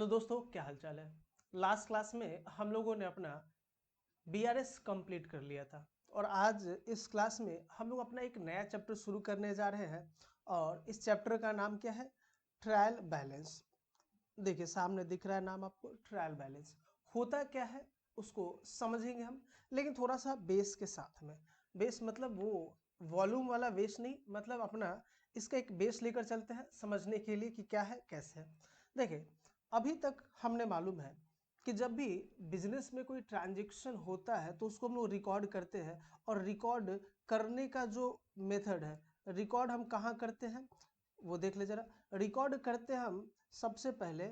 Hello दोस्तों, क्या हाल चाल है। लास्ट क्लास में हम लोगों ने अपना बीआरएस कंप्लीट कर लिया था और आज इस क्लास में हम लोग अपना एक नया चैप्टर शुरू करने जा रहे हैं और इस चैप्टर का नाम क्या है? Trial balance. देखिए सामने दिख रहा है नाम आपको, ट्रायल बैलेंस। होता क्या है उसको समझेंगे हम, लेकिन थोड़ा सा बेस के साथ में। बेस मतलब वो वॉल्यूम वाला बेस नहीं, मतलब अपना इसका एक बेस लेकर चलते हैं समझने के लिए कि क्या है कैसे है। देखिए अभी तक हमने मालूम है कि जब भी बिजनेस में कोई ट्रांजैक्शन होता है तो उसको हम लोग रिकॉर्ड करते हैं, और रिकॉर्ड करने का जो मेथड है, रिकॉर्ड हम कहाँ करते हैं वो देख ले जरा। रिकॉर्ड करते हैं हम सबसे पहले,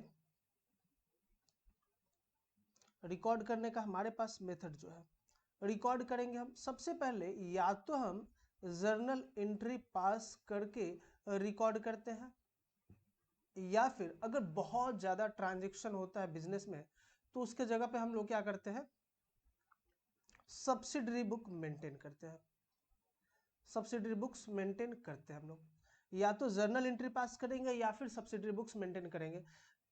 रिकॉर्ड करने का हमारे पास मेथड जो है, रिकॉर्ड करेंगे हम सबसे पहले या तो हम जर्नल एंट्री पास करके रिकॉर्ड करते हैं, या फिर अगर बहुत ज़्यादा ट्रांजैक्शन होता है बिजनेस में तो उसके जगह पे हम लोग क्या करते हैं, सब्सिडरी बुक मेंटेन करते हैं। सब्सिडरी बुक्स मेंटेन करते हैं हम लोग, या तो जर्नल एंट्री पास करेंगे या फिर सब्सिडरी बुक्स मेंटेन करेंगे।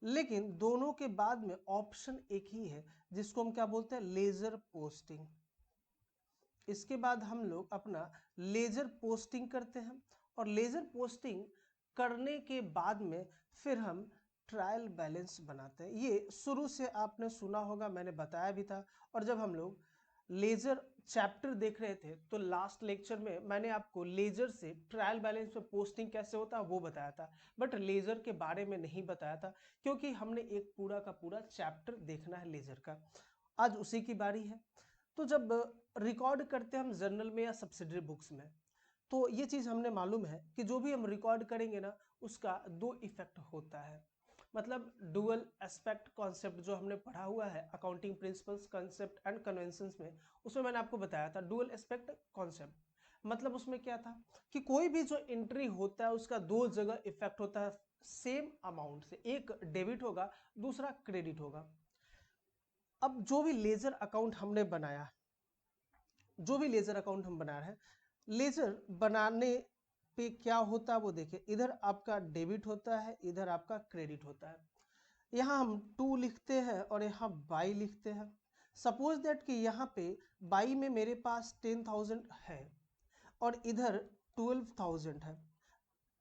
लेकिन दोनों के बाद में ऑप्शन एक ही है जिसको हम क्या बोलते हैं, लेजर पोस्टिंग। इसके बाद हम लोग अपना लेजर पोस्टिंग करते हैं, और लेजर पोस्टिंग करने के बाद में फिर हम ट्रायल बैलेंस बनाते हैं। ये शुरू से आपने सुना होगा, मैंने बताया भी था। और जब हम लोग लेजर चैप्टर देख रहे थे तो लास्ट लेक्चर में मैंने आपको लेजर से ट्रायल बैलेंस में पोस्टिंग कैसे होता है वो बताया था, बट लेजर के बारे में नहीं बताया था, क्योंकि हमने एक पूरा का पूरा चैप्टर देखना है लेजर का। आज उसी की बारी है। तो जब रिकॉर्ड करते हैं हम जर्नल में या सब्सिडरी बुक्स में, तो ये चीज़ हमने मालूम है कि जो भी हम रिकॉर्ड करेंगे ना उसका दो इफेक्ट होता है। मतलब डुअल एस्पेक्ट कॉन्सेप्ट जो हमने पढ़ा हुआ है accounting principles concept and conventions में, उसमें मैंने आपको बताया था डुअल एस्पेक्ट कॉन्सेप्ट। मतलब उसमें क्या था कि कोई भी जो एंट्री होता है उसका दो जगह इफेक्ट होता है सेम अमाउंट से, एक डेबिट होगा दूसरा क्रेडिट होगा। अब जो भी लेजर अकाउंट हमने बनाया, जो भी लेजर अकाउंट हम बना रहे हैं, लेजर बनाने पे क्या होता है वो देखिए। इधर आपका डेबिट होता है, इधर आपका क्रेडिट होता है। यहाँ हम 2 लिखते हैं और यहाँ बाई लिखते हैं। सपोज दैट कि यहाँ पे बाई में मेरे पास 10,000 है और इधर 12,000 है।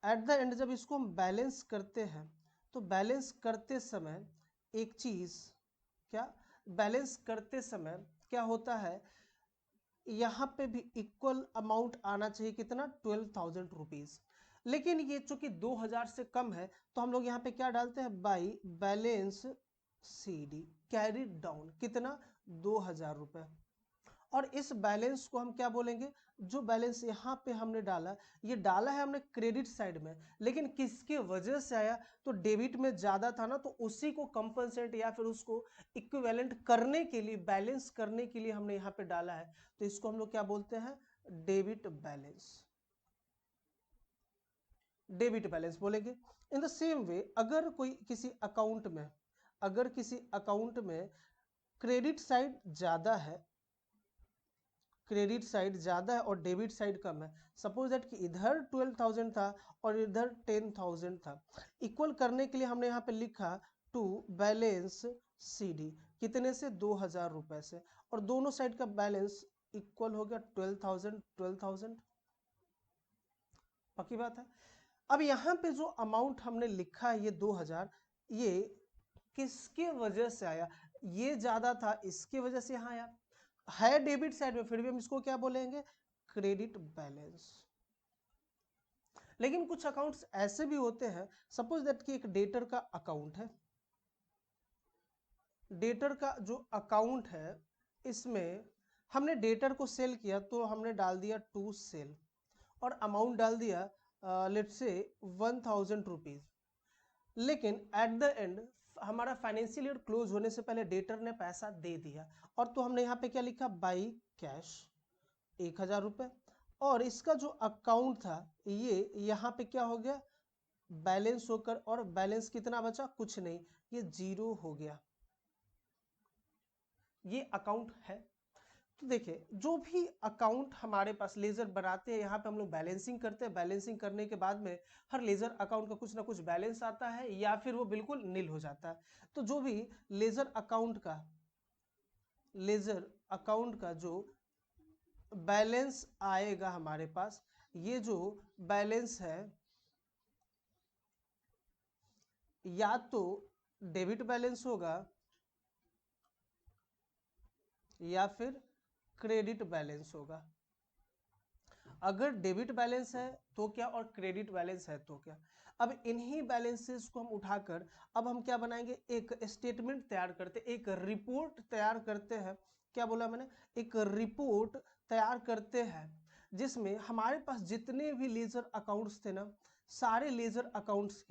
एट द एंड जब इसको हम बैलेंस करते हैं तो बैलेंस करते समय एक चीज़ क्या, बैलेंस करते समय क्या होता है, यहाँ पे भी इक्वल अमाउंट आना चाहिए, कितना, 12,000 रुपीज। लेकिन ये चूंकि 2,000 से कम है तो हम लोग यहाँ पे क्या डालते हैं, by balance C D carry down, कितना, 2,000 रुपए। और इस बैलेंस को हम क्या बोलेंगे, जो बैलेंस यहाँ पे हमने डाला, ये डाला है हमने क्रेडिट साइड में, लेकिन किसके वजह से आया, तो डेबिट में ज्यादा था ना, तो उसी को कंपनसेट या फिर उसको इक्विवेलेंट करने के लिए, बैलेंस करने के लिए हमने यहाँ पे डाला है। तो इसको हम लोग क्या बोलते हैं, डेबिट बैलेंस, डेबिट बैलेंस बोलेंगे। इन द सेम वे अगर कोई किसी अकाउंट में, अगर किसी अकाउंट में क्रेडिट साइड ज्यादा है, क्रेडिट साइड ज्यादा है और डेबिट साइड कम है, सपोज दैट कि इधर 12,000 था और इधर 10,000 था, इक्वल करने के लिए हमने यहाँ पे लिखा टू बैलेंस सी डी, कितने से, 2,000 रुपए से, और दोनों साइड का बैलेंस इक्वल हो गया 12,000 12,000। पक्की बात है। अब यहाँ पे जो अमाउंट हमने लिखा है ये 2,000, ये किसके वजह से आया, ये ज्यादा था इसके वजह से यहाँ आया, है डेबिट साइड में, फिर भी हम इसको क्या बोलेंगे, क्रेडिट बैलेंस। लेकिन कुछ अकाउंट्स ऐसे भी होते हैं, सपोज दैट कि एक डेटर का अकाउंट है, डेटर का जो अकाउंट है इसमें हमने डेटर को सेल किया तो हमने डाल दिया टू सेल और अमाउंट डाल दिया लेट से 1,000 रुपीज। लेकिन एट द एंड हमारा फाइनेंशियल ईयर क्लोज होने से पहले डेटर ने पैसा दे दिया, और तो हमने यहाँ पे क्या लिखा, बाई कैश 1,000 रुपए, और इसका जो अकाउंट था ये यहाँ पे क्या हो गया, बैलेंस होकर, और बैलेंस कितना बचा, कुछ नहीं, ये जीरो हो गया। ये अकाउंट है। तो देखिए जो भी अकाउंट हमारे पास लेजर बनाते हैं, यहाँ पे हम लोग बैलेंसिंग करते हैं। बैलेंसिंग करने के बाद में हर लेजर अकाउंट का कुछ ना कुछ बैलेंस आता है या फिर वो बिल्कुल नील हो जाता है। तो जो भी लेजर अकाउंट का जो बैलेंस आएगा हमारे पास, ये जो बैलेंस है या तो डेबिट बैलेंस होगा या फिर क्रेडिट बैलेंस होगा। अगर डेबिट बैलेंस है तो क्या और क्रेडिट बैलेंस है तो क्या। अब इन्हीं बैलेंसेस को हम उठाकर अब हम क्या बनाएंगे, एक स्टेटमेंट तैयार करते, एक रिपोर्ट तैयार करते हैं। क्या बोला मैंने, एक रिपोर्ट तैयार करते हैं जिसमें हमारे पास जितने भी लेजर अकाउंट्स थे ना, सारे लेजर अकाउंट्स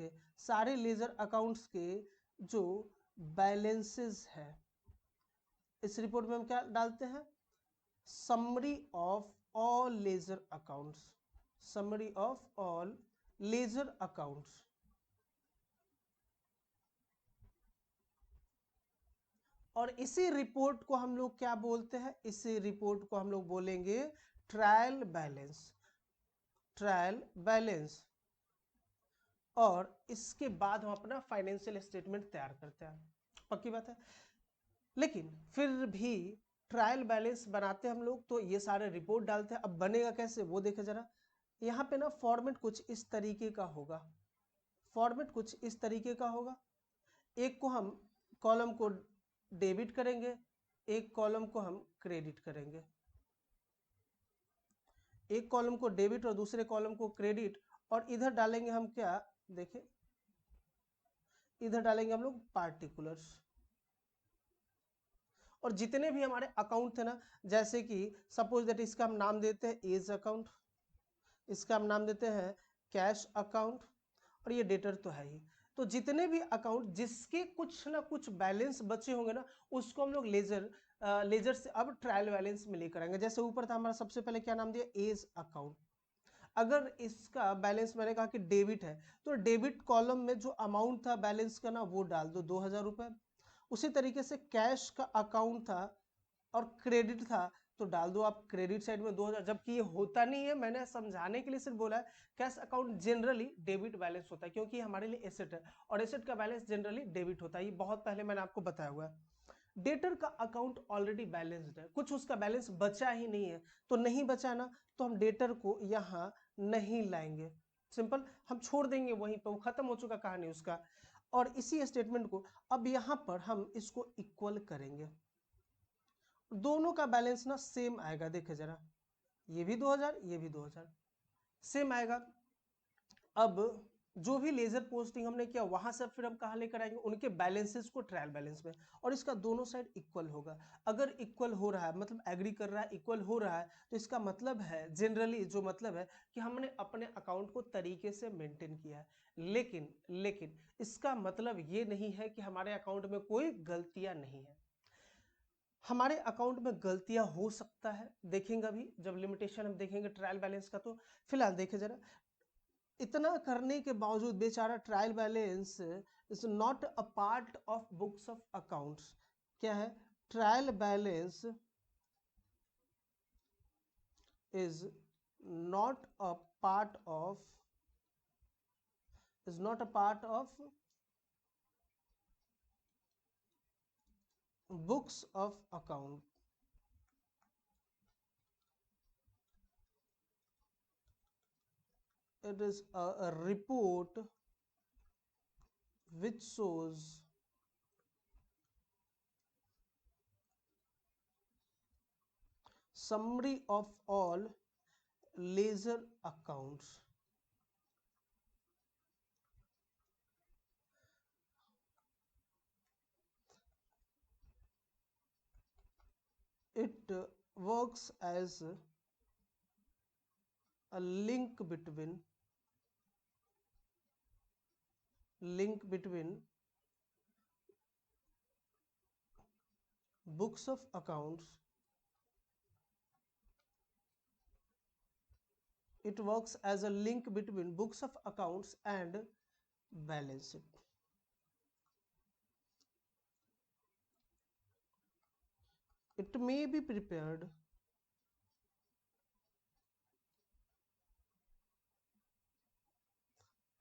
के जो बैलेंसेस है, इस रिपोर्ट में हम क्या डालते हैं, summary of all ledger accounts, summary of all ledger accounts। और इसी रिपोर्ट को हम लोग क्या बोलते हैं, इसी रिपोर्ट को हम लोग बोलेंगे ट्रायल बैलेंस। और इसके बाद हम अपना फाइनेंशियल स्टेटमेंट तैयार करते हैं, पक्की बात है। लेकिन फिर भी ट्रायल बैलेंस बनाते हैं हम लोग तो ये सारे रिपोर्ट डालते हैं। अब बनेगा कैसे वो देखे जरा। यहाँ पे ना फॉर्मेट कुछ इस तरीके का होगा, एक को हम कॉलम को डेबिट करेंगे, एक कॉलम को हम क्रेडिट करेंगे, एक कॉलम को डेबिट और दूसरे कॉलम को क्रेडिट। और इधर डालेंगे हम क्या, देखें इधर डालेंगे हम लोग पार्टिकुलर्स। और जितने भी हमारे अकाउंट थे ना, जैसे कि सपोज दैट इसका हम नाम देते हैं एज अकाउंट, इसका हम नाम देते हैं कैश अकाउंट, और ये डेटर तो है ही। तो जितने भी अकाउंट जिसके कुछ ना कुछ बैलेंस बचे होंगे ना, उसको हम लोग लेजर से अब ट्रायल बैलेंस में लेकर आएंगे। जैसे ऊपर था हमारा सबसे पहले क्या नाम दिया, एज अकाउंट। अगर इसका बैलेंस मैंने कहा कि डेबिट है, तो डेबिट कॉलम में जो अमाउंट था बैलेंस का ना, वो डाल दो 2000 रुपए। उसी तरीके से कैश का अकाउंट था और क्रेडिट था, तो डाल दो आप क्रेडिट साइड में 2000। जबकि ये होता नहीं है, मैंने समझाने के लिए सिर्फ बोला है। Cash account generally debit balance होता है क्योंकि हमारे लिए एसेट है, और एसेट का बैलेंस जनरली डेबिट होता है, ये बहुत पहले मैंने आपको बताया हुआ है। डेटर का अकाउंट ऑलरेडी बैलेंस्ड है, कुछ उसका बैलेंस बचा ही नहीं है, तो नहीं बचा ना, तो हम डेटर को यहाँ नहीं लाएंगे, सिंपल हम छोड़ देंगे वहीं पर, वो खत्म हो चुका कहानी उसका। और इसी स्टेटमेंट को अब यहाँ पर हम इसको इक्वल करेंगे, दोनों का बैलेंस ना सेम आएगा। देखे जरा, ये भी 2000, ये भी 2000, सेम आएगा। अब जो भी लेजर पोस्टिंग हमने किया वहां से फिर हम कहाँ लेकर आएंगे, उनके बैलेंसेस को ट्रायल बैलेंस में, और इसका दोनों साइड इक्वल होगा। अगर इक्वल हो रहा है मतलब एग्री कर रहा है, इक्वल हो रहा है, तो इसका मतलब है जनरली जो मतलब है कि हमने अपने अकाउंट को तरीके से मेंटेन किया है। लेकिन इसका मतलब ये नहीं है कि हमारे अकाउंट में कोई गलतियां नहीं है। हमारे अकाउंट में गलतियां हो सकता है, देखेंगे अभी जब लिमिटेशन हम देखेंगे ट्रायल बैलेंस का। तो फिलहाल देखे जरा, इतना करने के बावजूद बेचारा trial balance is not a part of books of accounts. क्या है, trial balance is not a part of books of account. It is a report which shows summary of all ledger accounts. It works as a link between books of accounts. It works as a link between books of accounts and balance sheet. It may be prepared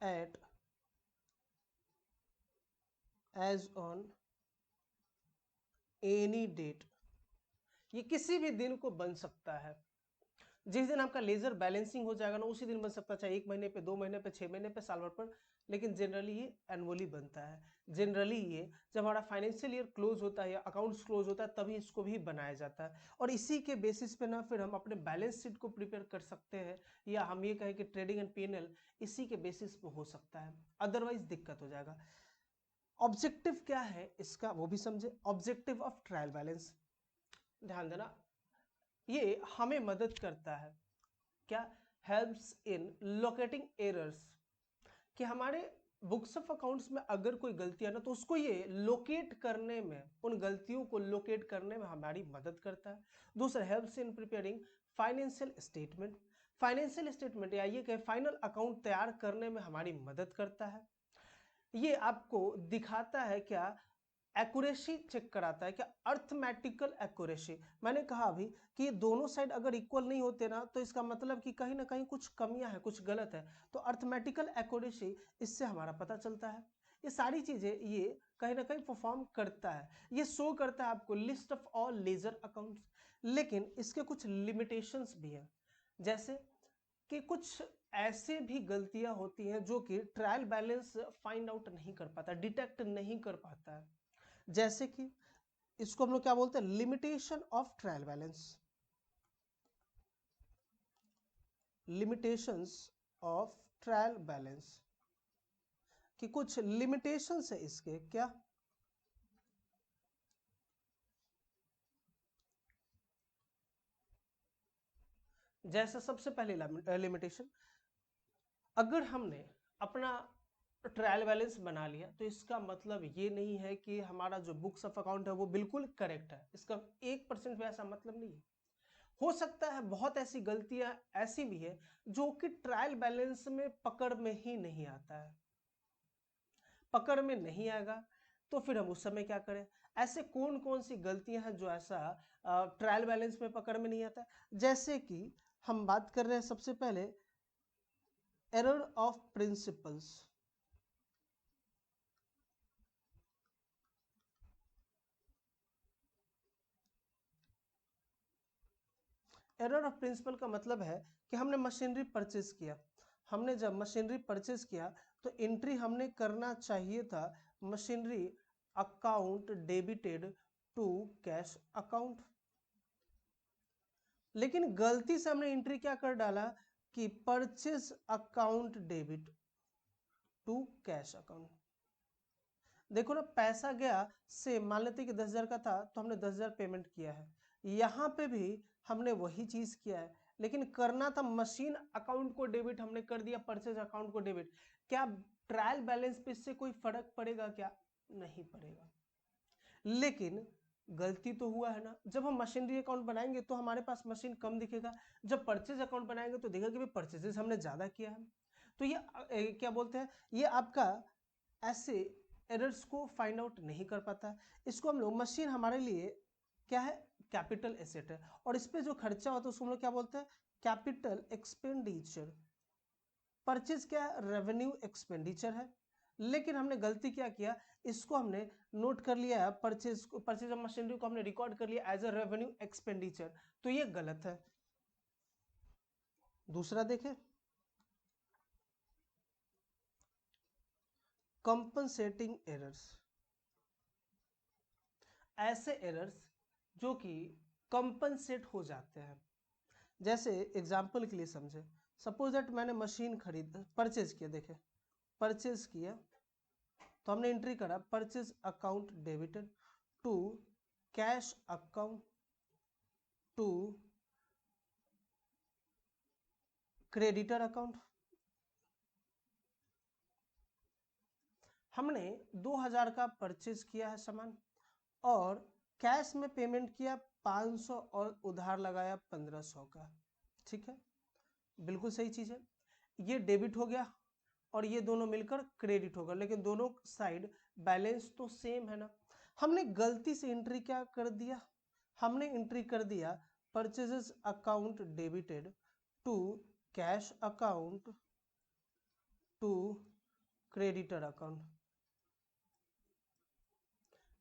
at as on any date, ये किसी भी दिन को बन सकता है। जिस दिन आपका लेजर बैलेंसिंग हो जाएगा ना उसी दिन बन सकता है, चाहे 1 महीने पे, 2 महीने पे, 6 महीने पे, साल भर पर, लेकिन जनरली ये एनुअली बनता है। जनरली ये जब हमारा फाइनेंशियल ईयर क्लोज होता है या अकाउंट्स क्लोज होता है तभी इसको भी बनाया जाता है, और इसी के बेसिस पे ना फिर हम अपने बैलेंस शीट को प्रिपेयर कर सकते हैं, या हम ये कहें कि ट्रेडिंग एंड पीएनएल इसी के बेसिस पे हो सकता है, अदरवाइज दिक्कत हो जाएगा। ऑब्जेक्टिव क्या है इसका वो भी समझे। ऑब्जेक्टिव ऑफ ट्रायल बैलेंस, ध्यान देना, ये हमें मदद करता है, क्या, हेल्प्स इन लोकेटिंग एरर्स, कि हमारे बुक्स ऑफ अकाउंट्स में अगर कोई गलती है ना तो उसको ये लोकेट करने में, उन गलतियों को लोकेट करने में हमारी मदद करता है। दूसरा, helps in preparing financial statement, financial statement या ये कहे फाइनल अकाउंट तैयार करने में हमारी मदद करता है। ये आपको दिखाता है क्या, एक्यूरेसी चेक कराता है, क्या, अर्थमेटिकल एक्यूरेसी। मैंने कहा अभी कि दोनों साइड अगर इक्वल नहीं होते ना तो इसका मतलब कि कहीं ना कहीं कुछ कमियां हैं, कुछ गलत है, तो अर्थमेटिकल एक्यूरेसी इससे हमारा पता चलता है। ये सारी चीजें ये कहीं ना कहीं परफॉर्म करता है। ये शो करता है आपको list of all ledger accounts, लेकिन इसके कुछ लिमिटेशंस भी हैं, जैसे कि कुछ ऐसे भी गलतियां होती हैं जो कि ट्रायल बैलेंस फाइंड आउट नहीं कर पाता, डिटेक्ट नहीं कर पाता है। जैसे कि इसको हम लोग क्या बोलते हैं, limitation of trial balance, limitations of trial balance, कि कुछ लिमिटेशंस है इसके, क्या, जैसे सबसे पहले लिमिटेशन, अगर हमने अपना ट्रायल बैलेंस बना लिया तो इसका मतलब ये नहीं है कि हमारा जो बुक्स ऑफ अकाउंट है वो बिल्कुल करेक्ट है, इसका 1% भी ऐसा मतलब नहीं है। हो सकता है बहुत ऐसी गलतियां ऐसी भी है जो कि ट्रायल बैलेंस में पकड़ में ही नहीं आता है, पकड़ में नहीं आएगा, तो फिर हम उस समय क्या करें। ऐसे कौन कौन सी गलतियां हैं जो ऐसा ट्रायल बैलेंस में पकड़ में नहीं आता, जैसे कि हम बात कर रहे हैं सबसे पहले error of principles, error of principle का मतलब है कि हमने मशीनरी परचेज किया, हमने जब मशीनरी परचेज किया तो एंट्री हमने करना चाहिए था machinery account debited to cash account, लेकिन गलती से हमने एंट्री क्या कर डाला कि purchase account debit to cash account. देखो ना, पैसा गया से मान लेते कि 10,000 का था तो हमने 10,000 पेमेंट किया है, यहाँ पे भी हमने वही चीज किया है, लेकिन करना था मशीन अकाउंट को डेबिट, हमने कर दिया परचेज अकाउंट को डेबिट। क्या ट्रायल बैलेंस पे इससे कोई फर्क पड़ेगा क्या, नहीं पड़ेगा, लेकिन गलती तो हुआ है ना। जब हम मशीनरी अकाउंट बनाएंगे तो हमारे पास मशीन कम दिखेगा, जब परचेज अकाउंट बनाएंगे तो दिखेगा कि भाई परचेजेस हमने ज्यादा किया है। तो ये क्या बोलते हैं, ये आपका ऐसे एरर्स को फाइंड आउट नहीं कर पाता। इसको हम लोग, मशीन हमारे लिए क्या है, कैपिटल एसेट है, और इस पे जो खर्चा होता है उसको हम लोग क्या बोलते हैं, कैपिटल एक्सपेंडिचर। परचेज क्या है, रेवेन्यू एक्सपेंडिचर है, लेकिन हमने गलती क्या किया, इसको हमने नोट कर लिया है, परचेज ऑफ मशीनरी को हमने रिकॉर्ड कर लिया एज अ रेवेन्यू एक्सपेंडिचर, तो ये गलत है। दूसरा देखें, कंपनसेटिंग एरर्स, ऐसे एरर्स जो कि कंपनसेट हो जाते हैं। जैसे एग्जाम्पल के लिए समझे, सपोज दैट मैंने मशीन खरीद परचेज किया, देखे परचेज किया तो हमने एंट्री करा purchase account debited to cash account to creditor account. हमने 2,000 का परचेज किया है सामान, और कैश में पेमेंट किया 500 और उधार लगाया 1,500 का, ठीक है, बिल्कुल सही चीज है। ये डेबिट हो गया और ये दोनों मिलकर क्रेडिट होगा, लेकिन दोनों साइड बैलेंस तो सेम है ना। हमने गलती से एंट्री क्या कर दिया, हमने एंट्री कर दिया purchases account debited to cash account to creditor account.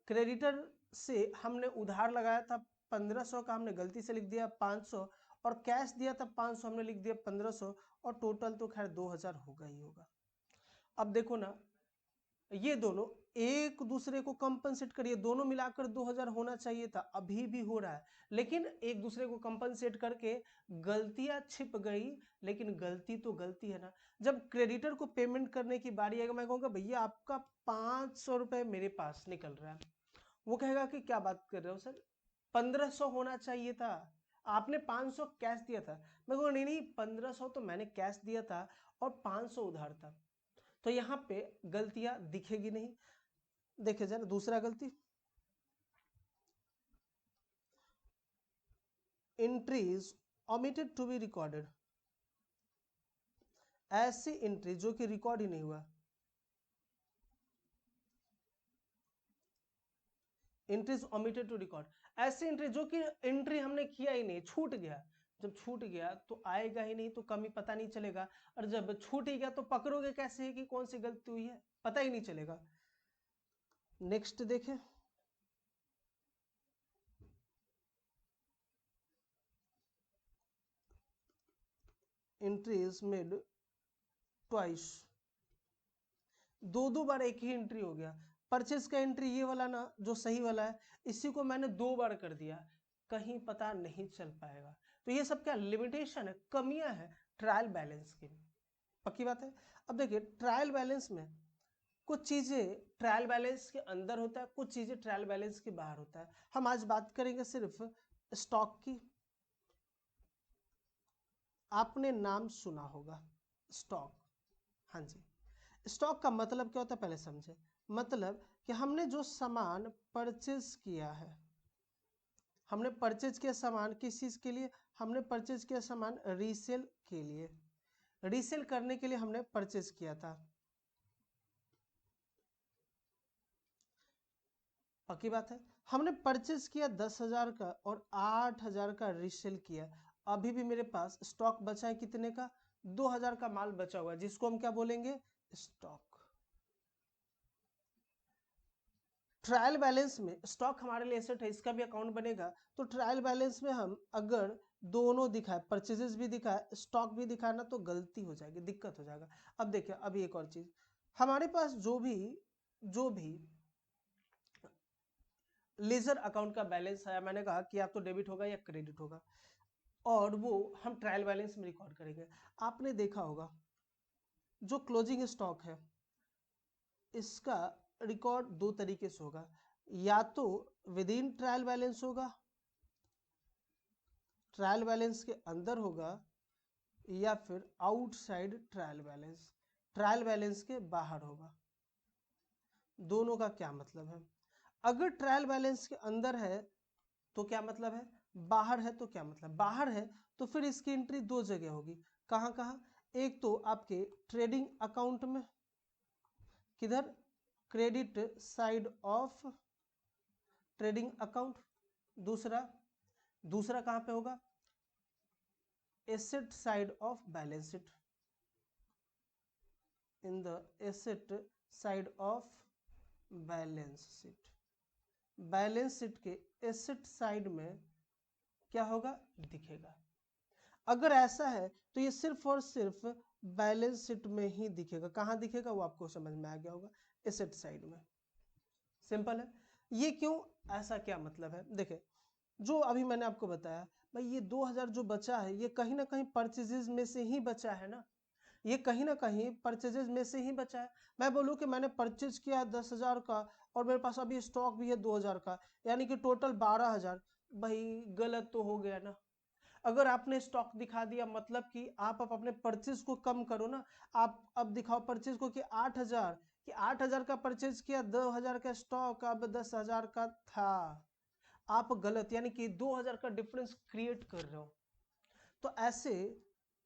Creditor से हमने उधार लगाया था 1500 का, हमने गलती से लिख दिया 500, और कैश दिया था 500, हमने लिख दिया 1500, और टोटल तो खैर 2000 होगा ही होगा। अब देखो ना, ये दोनों एक दूसरे को कंपनसेट करिए, दोनों मिलाकर 2000 होना चाहिए था, अभी भी हो रहा है, लेकिन एक दूसरे को कंपनसेट करके गलतियां छिप गई, लेकिन गलती तो गलती है ना। जब क्रेडिटर को पेमेंट करने की बारी आएगा, मैं कहूँगा भैया आपका 500 रुपये मेरे पास निकल रहा है, वो कहेगा कि क्या बात कर रहे हो सर, 1500 होना चाहिए था, आपने 500 कैश दिया था। मैं कहूँगा नहीं नहीं, 1500 तो मैंने कैश दिया था और 500 उधार था, तो यहाँ पे गलतियां दिखेगी नहीं। देखिए जरा दूसरा गलती, entries omitted to be recorded, ऐसी एंट्री जो कि रिकॉर्ड ही नहीं हुआ, एंट्रीज ओमिटेड टू रिकॉर्ड, ऐसी एंट्री जो कि एंट्री हमने किया ही नहीं, छूट गया। जब छूट गया तो आएगा ही नहीं, तो कमी पता नहीं चलेगा, और जब छूट ही गया तो पकड़ोगे कैसे है कि कौन सी गलती हुई है, पता ही नहीं चलेगा। नेक्स्ट देखें, एंट्रीज मेड ट्वाइस, दो बार एक ही एंट्री हो गया। परचेज का एंट्री ये वाला ना जो सही वाला है, इसी को मैंने 2 बार कर दिया, कहीं पता नहीं चल पाएगा। तो ये सब क्या लिमिटेशन है, कमियां है ट्रायल बैलेंस की, पक्की बात है। अब देखिए ट्रायल बैलेंस में कुछ चीजें ट्रायल बैलेंस के अंदर होता है, कुछ चीजें ट्रायल बैलेंस के बाहर होता है। हम आज बात करेंगे सिर्फ स्टॉक की। आपने नाम सुना होगा स्टॉक, हाँ जी। स्टॉक का मतलब क्या होता है पहले समझे, मतलब कि हमने जो सामान परचेज किया है, हमने परचेज किया सामान किस चीज के लिए, हमने परचेज किया सामान रीसेल के लिए, रीसेल करने के लिए हमने परचेज किया था, पक्की बात है। हमने परचेज किया 10,000 का और 8,000 का रीसेल किया, अभी भी मेरे पास स्टॉक बचा है कितने का, 2,000 का माल बचा हुआ है, जिसको हम क्या बोलेंगे, स्टॉक। ट्रायल बैलेंस में स्टॉक हमारे लिए एसेट है, इसका भी अकाउंट बनेगा। तो ट्रायल बैलेंस में हम अगर दोनों दिखाए, परचेजेस भी दिखाए स्टॉक भी दिखाए ना, तो गलती हो जाएगी, दिक्कत हो जाएगा। अब देखिए अभी एक और चीज, हमारे पास जो भी लेजर अकाउंट का बैलेंस है, मैंने कहा कि या तो डेबिट होगा या क्रेडिट होगा, और वो हम ट्रायल बैलेंस में रिकॉर्ड करेंगे। आपने देखा होगा जो क्लोजिंग स्टॉक है, इसका रिकॉर्ड 2 तरीके से होगा, या तो विद इन ट्रायल बैलेंस होगा, ट्रायल बैलेंस के अंदर होगा, या फिर outside trial balance, trial balance के बाहर होगा। दोनों का क्या मतलब है, अगर ट्रायल बैलेंस के अंदर है तो क्या मतलब है, बाहर है तो क्या मतलब, बाहर है तो फिर इसकी एंट्री 2 जगह होगी, कहाँ कहाँ, एक तो आपके ट्रेडिंग अकाउंट में, किधर, credit side of trading account, दूसरा कहाँ पे होगा, asset side of balance sheet, in the asset side of balance sheet, balance sheet के एसेट साइड में क्या होगा, दिखेगा। अगर ऐसा है तो ये सिर्फ और सिर्फ बैलेंस शीट में ही दिखेगा, कहाँ दिखेगा वो आपको समझ में आ गया होगा, एसेट साइड में। सिंपल है। ये क्यों, ऐसा क्या मतलब है, देखे जो अभी मैंने आपको बताया भाई, ये 2000 जो बचा है ये कहीं ना कहीं परचेजेस में से ही बचा है ना, ये कहीं ना कहीं परचेजेस में से ही बचा है। मैं बोलूँ कि मैंने परचेज किया 10,000 का और मेरे पास अभी स्टॉक भी है 2,000 का, यानी कि टोटल 12,000, भाई गलत तो हो गया ना। अगर आपने स्टॉक दिखा दिया मतलब कि आप अपने परचेज को कम करो ना, आप अब दिखाओ परचेज को कि 8,000, कि 8,000 का परचेज किया, 2,000 का स्टॉक अब 10,000 का था, आप गलत यानी कि 2,000 का डिफरेंस क्रिएट कर रहे हो। तो ऐसे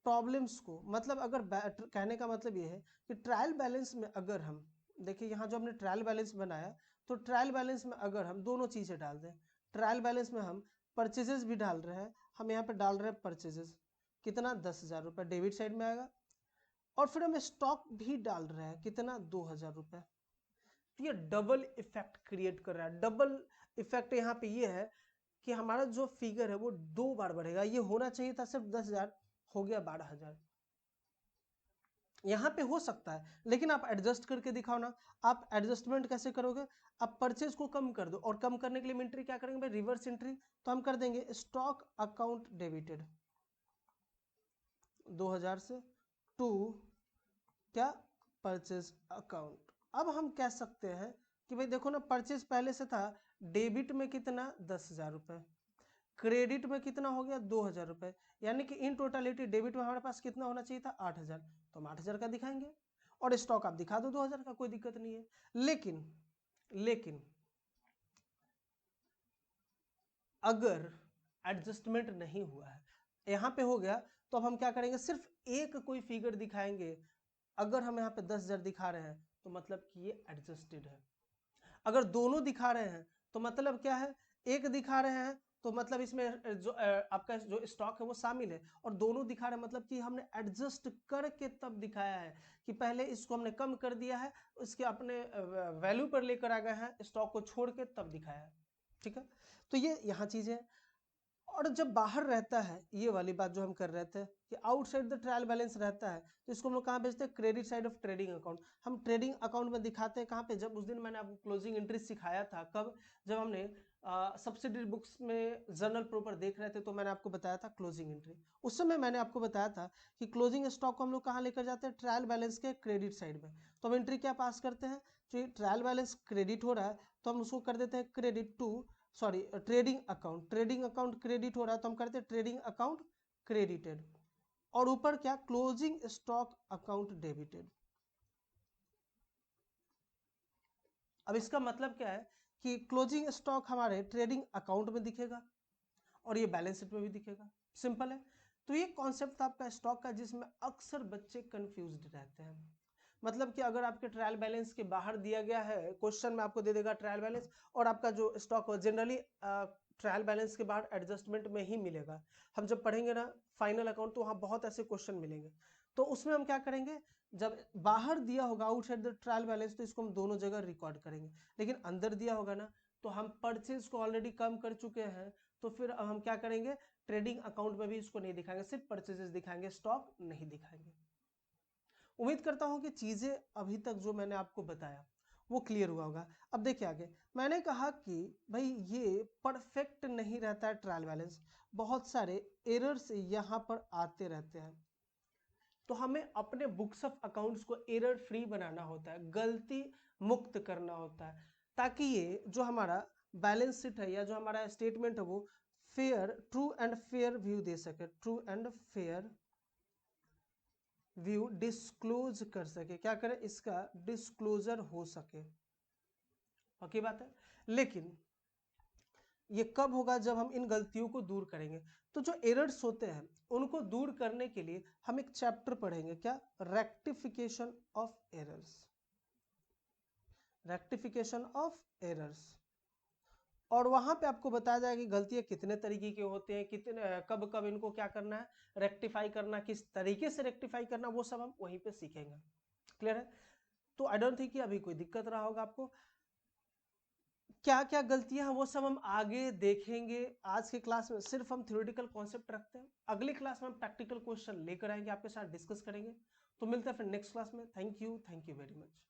प्रॉब्लम्स को, मतलब अगर कहने का मतलब ये है कि ट्रायल बैलेंस में अगर हम देखिए, यहाँ जो हमने ट्रायल बैलेंस बनाया, तो ट्रायल बैलेंस में अगर हम दोनों चीजें डाल दें, ट्रायल बैलेंस में हम परचेजेस भी डाल रहे हैं, हम यहाँ पे डाल रहे हैं परचेजेस, कितना 10,000 रुपये डेबिट साइड में आएगा। और फिर हम स्टॉक भी डाल रहे हैं, कितना 2,000 रुपये। तो ये डबल इफेक्ट क्रिएट कर रहा है। डबल इफेक्ट यहाँ पे ये है कि हमारा जो फिगर है वो 2 बार बढ़ेगा। ये होना चाहिए था सिर्फ 10,000, हो गया 12,000। यहाँ पे हो सकता है, लेकिन आप एडजस्ट करके दिखाओ ना। आप एडजस्टमेंट कैसे करोगे, आप परचेज को कम कर दो, और कम करने के लिए एंट्री क्या करेंगे भाई, रिवर्स एंट्री। तो हम कर देंगे स्टॉक अकाउंट डेबिटेड 2000 से टू क्या, परचेज अकाउंट। अब हम कह सकते हैं कि भाई देखो ना, परचेज पहले से था डेबिट में कितना 10,000 रुपये, क्रेडिट में कितना हो गया 2,000 रुपये, यानी कि इन टोटलिटी डेबिट में हमारे पास कितना होना चाहिए था 8,000, तो हम 8,000 का दिखाएंगे। और स्टॉक आप दिखा दो 2,000 का, कोई दिक्कत नहीं है। लेकिन अगर एडजस्टमेंट नहीं हुआ है, यहाँ पे हो गया, तो अब हम क्या करेंगे, सिर्फ एक कोई फिगर दिखाएंगे। अगर हम यहाँ पे 10,000 दिखा रहे हैं तो मतलब कि ये एडजस्टेड है। अगर दोनों दिखा रहे हैं तो मतलब क्या है, एक दिखा रहे हैं तो मतलब इसमें जो आपका जो स्टॉक है वो शामिल है, और दोनों दिखा रहे हैं मतलब कि हमने एडजस्ट करके तब दिखाया है, कि पहले इसको हमने कम कर दिया है, उसके अपने वैल्यू पर लेकर आ गए हैं, स्टॉक को छोड़ के तब दिखाया है। ठीक है, तो ये यहाँ चीजें हैं। और जब बाहर रहता है, ये वाली बात जो हम कर रहे थे कि आउटसाइड द ट्रायल बैलेंस रहता है, तो इसको हम लोग कहाँ भेजते हैं, credit side of trading account. हम ट्रेडिंग अकाउंट में दिखाते हैं कहाँ पे, जब उस दिन मैंने आपको क्लोजिंग एंट्री सिखाया था, कब, जब हमने सब्सिडरी बुक्स में जर्नल प्रॉपर देख रहे थे, तो मैंने आपको बताया था क्लोजिंग एंट्री। उस समय मैंने आपको बताया था कि क्लोजिंग स्टॉक को हम लोग कहाँ लेकर जाते हैं, ट्रायल बैलेंस के क्रेडिट साइड में। तो हम एंट्री क्या पास करते हैं, जो ट्रायल बैलेंस क्रेडिट हो रहा है तो हम उसको कर देते हैं credit to, sorry trading account credit हो रहा है तो हम करते हैं ट्रेडिंग अकाउंट क्रेडिटेड, और ऊपर क्या, क्लोजिंग स्टॉक अकाउंट डेबिटेड। अब इसका मतलब क्या है कि क्लोजिंग स्टॉक हमारे ट्रेडिंग अकाउंट में दिखेगा और ये बैलेंस शीट में भी दिखेगा, सिंपल है। तो ये कॉन्सेप्ट था आपका स्टॉक का, जिसमें अक्सर बच्चे कंफ्यूज्ड रहते हैं। मतलब कि अगर आपके ट्रायल बैलेंस के बाहर दिया गया है, क्वेश्चन में आपको दे देगा ट्रायल बैलेंस, और आपका जो स्टॉक जनरली ट्रायल बैलेंस के बाद एडजस्टमेंट में ही मिलेगा। हम जब पढ़ेंगे ना फाइनल अकाउंट, तो वहाँ बहुत ऐसे क्वेश्चन मिलेंगे, तो उसमें हम क्या करेंगे, जब बाहर दिया होगा आउटसाइड द ट्रायल बैलेंस, तो इसको हम दोनों जगह रिकॉर्ड करेंगे। लेकिन अंदर दिया होगा ना, तो हम परचेज को ऑलरेडी कम कर चुके हैं, तो फिर हम क्या करेंगे, ट्रेडिंग अकाउंट में भी इसको नहीं दिखाएंगे, सिर्फ परचेजेस दिखाएंगे, स्टॉक नहीं दिखाएंगे। उम्मीद करता हूं कि चीजें अभी तक जो मैंने आपको बताया वो क्लियर हुआ होगा। अब देखिए आगे, मैंने कहा कि भाई ये परफेक्ट नहीं रहता है ट्रायल बैलेंस, बहुत सारे एरर्स यहाँ पर आते रहते हैं, तो हमें अपने बुक्स ऑफ अकाउंट्स को एरर फ्री बनाना होता है, गलती मुक्त करना होता है, ताकि ये जो हमारा बैलेंस शीट है या जो हमारा स्टेटमेंट है वो fair, true and fair view दे सके, true and fair view disclose कर सके, क्या करे, इसका डिस्क्लोजर हो सके। पक्की बात है। लेकिन ये कब होगा, जब हम इन गलतियों को दूर करेंगे। तो जो एरर्स होते हैं उनको दूर करने के लिए हम एक चैप्टर पढ़ेंगे, क्या, rectification of errors, rectification of errors. और वहां पे आपको बताया जाएगा कि गलतियां कितने तरीके के होते हैं, कितने कब कब इनको क्या करना है, रेक्टिफाई करना, किस तरीके से रेक्टिफाई करना, वो सब हम वहीं पे सीखेंगे। क्लियर है। तो आई डोंट थिंक कि अभी कोई दिक्कत रहा होगा आपको। क्या क्या गलतियां हैं वो सब हम आगे देखेंगे। आज के क्लास में सिर्फ हम थ्योरेटिकल कॉन्सेप्ट रखते हैं, अगली क्लास में हम प्रैक्टिकल क्वेश्चन लेकर आएंगे, आपके साथ डिस्कस करेंगे। तो मिलते हैं फिर नेक्स्ट क्लास में। Thank you very much.